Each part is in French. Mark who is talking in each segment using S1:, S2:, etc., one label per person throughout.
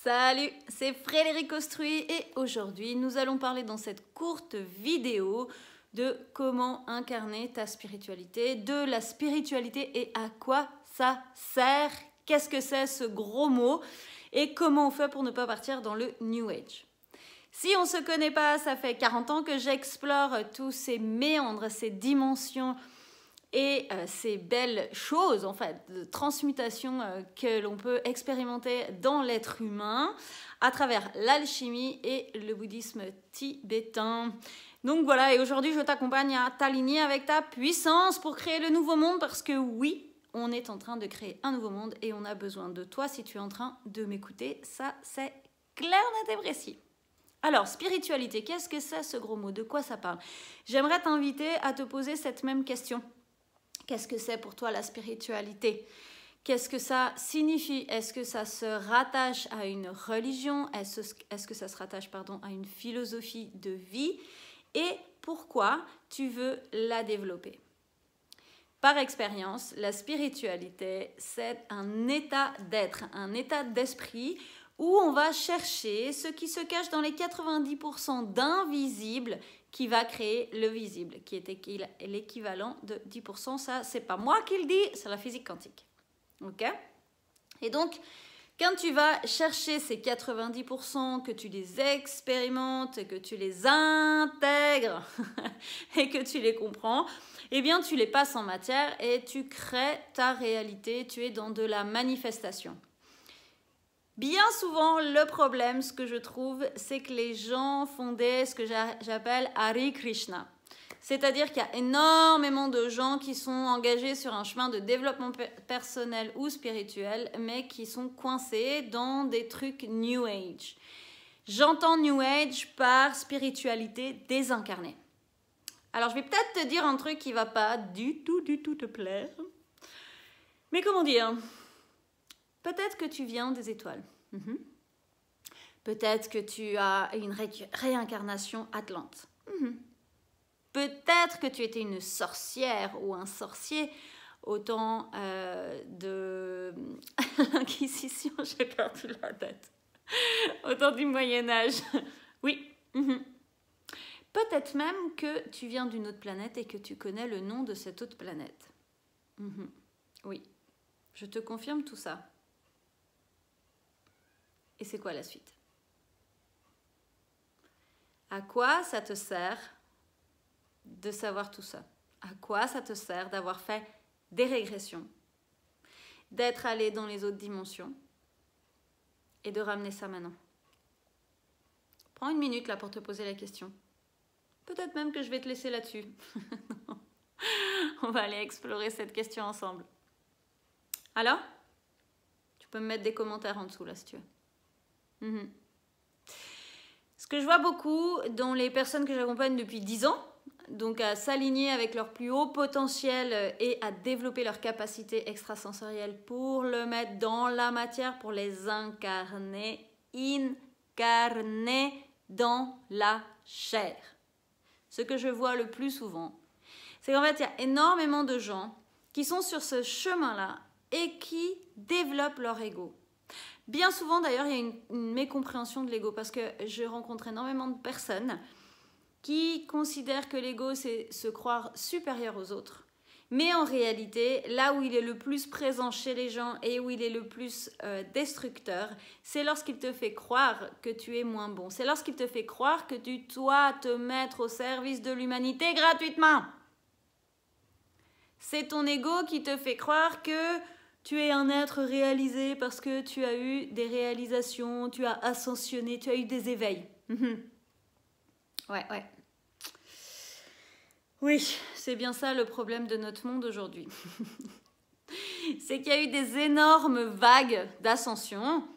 S1: Salut, c'est Frédéric Ostruy et aujourd'hui nous allons parler dans cette courte vidéo de comment incarner ta spiritualité, de la spiritualité et à quoi ça sert, qu'est-ce que c'est ce gros mot et comment on fait pour ne pas partir dans le New Age. Si on ne se connaît pas, ça fait 40 ans que j'explore tous ces méandres, ces dimensions et ces belles choses en fait de transmutation que l'on peut expérimenter dans l'être humain à travers l'alchimie et le bouddhisme tibétain. Donc voilà, et aujourd'hui je t'accompagne à t'aligner avec ta puissance pour créer le nouveau monde parce que oui, on est en train de créer un nouveau monde et on a besoin de toi si tu es en train de m'écouter. Ça c'est clair, net et précis. Alors, spiritualité, qu'est-ce que c'est ce gros mot? De quoi ça parle? J'aimerais t'inviter à te poser cette même question. Qu'est-ce que c'est pour toi la spiritualité? Qu'est-ce que ça signifie? Est-ce que ça se rattache à une religion? Est-ce que ça se rattache à une philosophie de vie? Et pourquoi tu veux la développer? Par expérience, la spiritualité, c'est un état d'être, un état d'esprit où on va chercher ce qui se cache dans les 90% d'invisible qui va créer le visible, qui est l'équivalent de 10%. Ça, c'est pas moi qui le dis, c'est la physique quantique. Ok? Et donc, quand tu vas chercher ces 90%, que tu les expérimentes, que tu les intègres et que tu les comprends, eh bien, tu les passes en matière et tu crées ta réalité. Tu es dans de la manifestation. Bien souvent, le problème, ce que je trouve, c'est que les gens font ce que j'appelle Hare Krishna. C'est-à-dire qu'il y a énormément de gens qui sont engagés sur un chemin de développement personnel ou spirituel, mais qui sont coincés dans des trucs New Age. J'entends New Age par spiritualité désincarnée. Alors, je vais peut-être te dire un truc qui ne va pas du tout te plaire. Mais comment dire ? Peut-être que tu viens des étoiles. Peut-être que tu as une réincarnation atlante. Peut-être que tu étais une sorcière ou un sorcier au temps de l'Inquisition, j'ai perdu la tête. Au temps du Moyen-Âge. Oui. Peut-être même que tu viens d'une autre planète et que tu connais le nom de cette autre planète. Oui. Je te confirme tout ça. Et c'est quoi la suite? À quoi ça te sert de savoir tout ça? À quoi ça te sert d'avoir fait des régressions, d'être allé dans les autres dimensions et de ramener ça maintenant? Prends une minute là pour te poser la question. Peut-être même que je vais te laisser là-dessus. On va aller explorer cette question ensemble. Alors? Tu peux me mettre des commentaires en dessous là si tu veux. Ce que je vois beaucoup dans les personnes que j'accompagne depuis 10 ans, donc à s'aligner avec leur plus haut potentiel et à développer leur capacité extrasensorielle pour le mettre dans la matière, pour les incarner dans la chair. Ce que je vois le plus souvent, c'est qu'en fait, il y a énormément de gens qui sont sur ce chemin-là et qui développent leur ego. Bien souvent, d'ailleurs, il y a une mécompréhension de l'ego parce que je rencontre énormément de personnes qui considèrent que l'ego, c'est se croire supérieur aux autres. Mais en réalité, là où il est le plus présent chez les gens et où il est le plus destructeur, c'est lorsqu'il te fait croire que tu es moins bon. C'est lorsqu'il te fait croire que tu dois te mettre au service de l'humanité gratuitement. C'est ton ego qui te fait croire que tu es un être réalisé parce que tu as eu des réalisations, tu as ascensionné, tu as eu des éveils. Ouais. Oui, c'est bien ça le problème de notre monde aujourd'hui. C'est qu'il y a eu des énormes vagues d'ascension.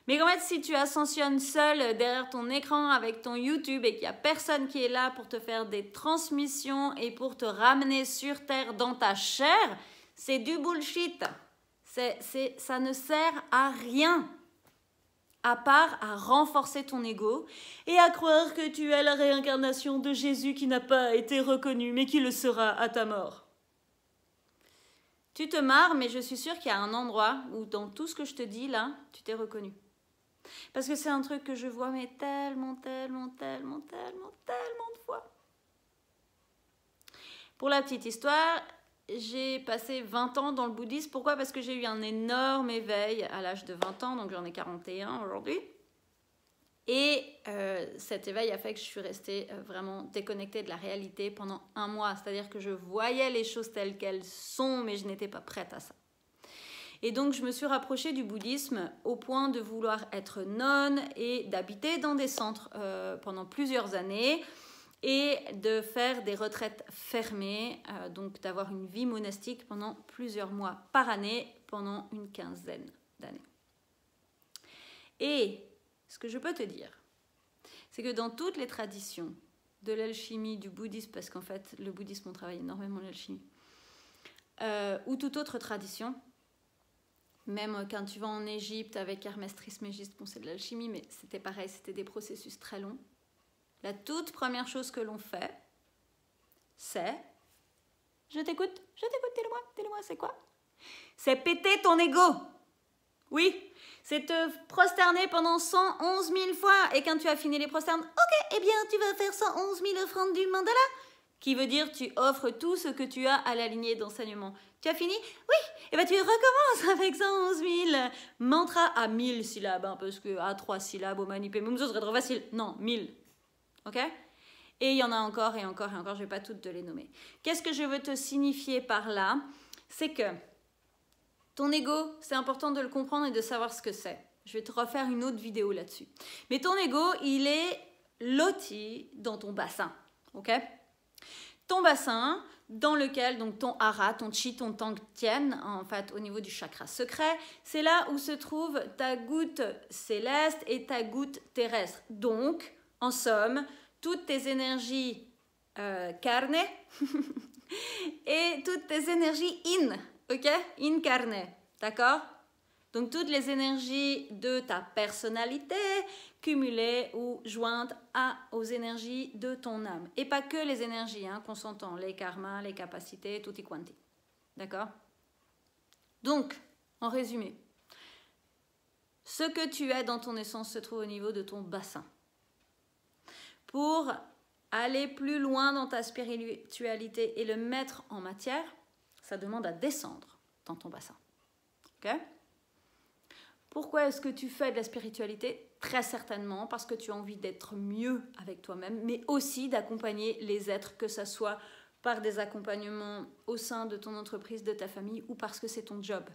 S1: Mais en fait, si tu ascensionnes seul derrière ton écran avec ton YouTube et qu'il n'y a personne qui est là pour te faire des transmissions et pour te ramener sur Terre dans ta chair, c'est du bullshit. Ça ne sert à rien, à part à renforcer ton ego et à croire que tu es la réincarnation de Jésus qui n'a pas été reconnu, mais qui le sera à ta mort. Tu te marres, mais je suis sûre qu'il y a un endroit où dans tout ce que je te dis là, tu t'es reconnu. Parce que c'est un truc que je vois mais tellement de fois. Pour la petite histoire, j'ai passé 20 ans dans le bouddhisme. Pourquoi? Parce que j'ai eu un énorme éveil à l'âge de 20 ans, donc j'en ai 41 aujourd'hui. Et cet éveil a fait que je suis restée vraiment déconnectée de la réalité pendant un mois. C'est-à-dire que je voyais les choses telles qu'elles sont, mais je n'étais pas prête à ça. Et donc, je me suis rapprochée du bouddhisme au point de vouloir être nonne et d'habiter dans des centres pendant plusieurs années et de faire des retraites fermées, donc d'avoir une vie monastique pendant plusieurs mois par année, pendant une quinzaine d'années. Et ce que je peux te dire, c'est que dans toutes les traditions de l'alchimie, du bouddhisme, parce qu'en fait, le bouddhisme, on travaille énormément l'alchimie, ou toute autre tradition, même quand tu vas en Égypte avec Hermès Trismégiste, bon, c'est de l'alchimie, mais c'était pareil, c'était des processus très longs. La toute première chose que l'on fait, c'est... Je t'écoute, dis-le-moi, c'est quoi? C'est péter ton ego. Oui, c'est te prosterner pendant 111 000 fois. Et quand tu as fini les prosternes, ok, eh bien, tu vas faire 111 000 offrandes du mandala. Qui veut dire tu offres tout ce que tu as à la lignée d'enseignement. Tu as fini? Oui. Et bien tu recommences avec 111 000 mantras à 1000 syllabes, hein, parce que à 3 syllabes au manipémum, ce serait trop facile. Non, 1000. Ok? Et il y en a encore et encore et encore, je ne vais pas toutes te les nommer. Qu'est-ce que je veux te signifier par là? C'est que ton ego, c'est important de le comprendre et de savoir ce que c'est. Je vais te refaire une autre vidéo là-dessus. Mais ton ego, il est loti dans ton bassin. Ok? Ton bassin dans lequel donc ton hara, ton chi, ton tang tiennent en fait au niveau du chakra secret, c'est là où se trouve ta goutte céleste et ta goutte terrestre. Donc, en somme, toutes tes énergies carne et toutes tes énergies in, ok? Incarné, d'accord? Donc toutes les énergies de ta personnalité cumulées ou jointes aux énergies de ton âme. Et pas que les énergies, hein, qu'on s'entend, les karmas, les capacités, tutti quanti. D'accord? Donc, en résumé, ce que tu es dans ton essence se trouve au niveau de ton bassin. Pour aller plus loin dans ta spiritualité et le mettre en matière, ça demande à descendre dans ton bassin. Ok? Pourquoi est-ce que tu fais de la spiritualité? Très certainement parce que tu as envie d'être mieux avec toi-même, mais aussi d'accompagner les êtres, que ce soit par des accompagnements au sein de ton entreprise, de ta famille, ou parce que c'est ton job.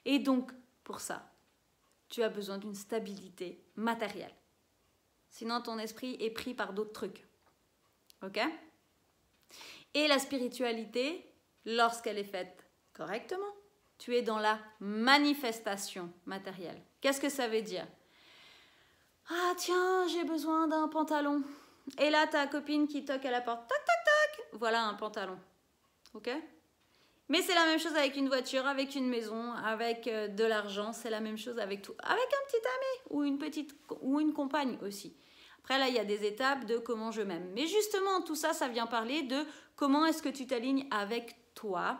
S1: Et donc, pour ça, tu as besoin d'une stabilité matérielle. Sinon, ton esprit est pris par d'autres trucs. Ok? Et la spiritualité, lorsqu'elle est faite correctement, tu es dans la manifestation matérielle. Qu'est-ce que ça veut dire? Ah tiens, j'ai besoin d'un pantalon. Et là, ta copine qui toque à la porte. Toc, toc, toc. Voilà un pantalon. Ok? Mais c'est la même chose avec une voiture, avec une maison, avec de l'argent. C'est la même chose avec tout. Avec un petit ami ou une compagne aussi. Après, là, il y a des étapes de comment je m'aime. Mais justement, tout ça, ça vient parler de comment est-ce que tu t'alignes avec toi,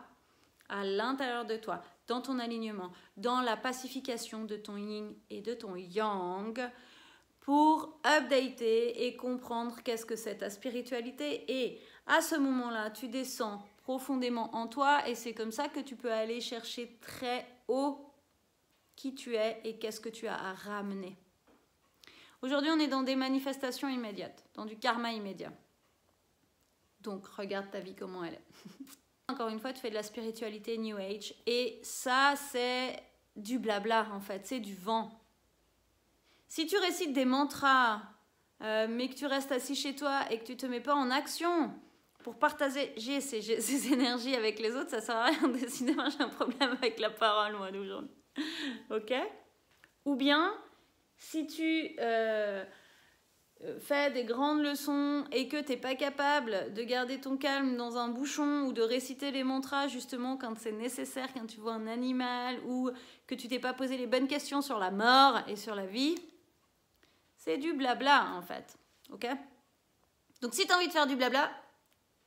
S1: à l'intérieur de toi, dans ton alignement, dans la pacification de ton yin et de ton yang, pour updater et comprendre qu'est-ce que c'est ta spiritualité. Et à ce moment-là, tu descends profondément en toi et c'est comme ça que tu peux aller chercher très haut qui tu es et qu'est-ce que tu as à ramener. Aujourd'hui, on est dans des manifestations immédiates, dans du karma immédiat. Donc, regarde ta vie comment elle est. Encore une fois, tu fais de la spiritualité New Age et ça, c'est du blabla en fait, c'est du vent. Si tu récites des mantras, mais que tu restes assis chez toi et que tu ne te mets pas en action pour partager ces énergies avec les autres, ça ne sert à rien. Décidément, j'ai un problème avec la parole, moi, d'aujourd'hui. Ok? Ou bien, si tu fais des grandes leçons et que tu n'es pas capable de garder ton calme dans un bouchon ou de réciter les mantras justement quand c'est nécessaire, quand tu vois un animal ou que tu t'es pas posé les bonnes questions sur la mort et sur la vie, c'est du blabla en fait. Ok? Donc si tu as envie de faire du blabla,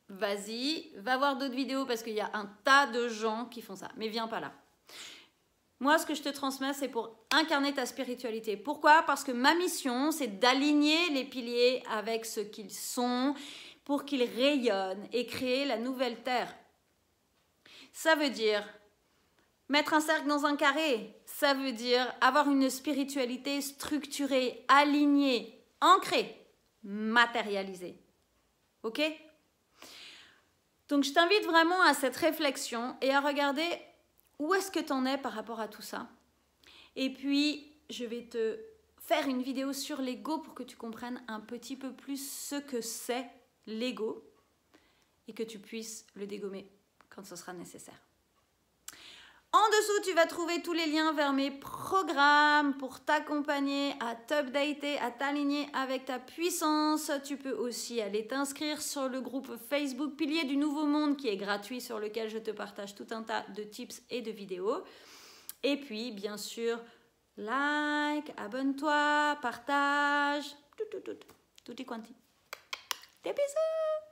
S1: vas-y, va voir d'autres vidéos parce qu'il y a un tas de gens qui font ça. Mais viens pas là. Moi, ce que je te transmets, c'est pour incarner ta spiritualité. Pourquoi? Parce que ma mission, c'est d'aligner les piliers avec ce qu'ils sont pour qu'ils rayonnent et créer la nouvelle terre. Ça veut dire mettre un cercle dans un carré. Ça veut dire avoir une spiritualité structurée, alignée, ancrée, matérialisée. Ok? Donc, je t'invite vraiment à cette réflexion et à regarder où est-ce que tu en es par rapport à tout ça. Et puis, je vais te faire une vidéo sur l'ego pour que tu comprennes un petit peu plus ce que c'est l'ego et que tu puisses le dégommer quand ce sera nécessaire. En dessous, tu vas trouver tous les liens vers mes programmes pour t'accompagner à t'updater, à t'aligner avec ta puissance. Tu peux aussi aller t'inscrire sur le groupe Facebook Piliers du Nouveau Monde qui est gratuit, sur lequel je te partage tout un tas de tips et de vidéos. Et puis, bien sûr, like, abonne-toi, partage, tutti quanti. Des bisous!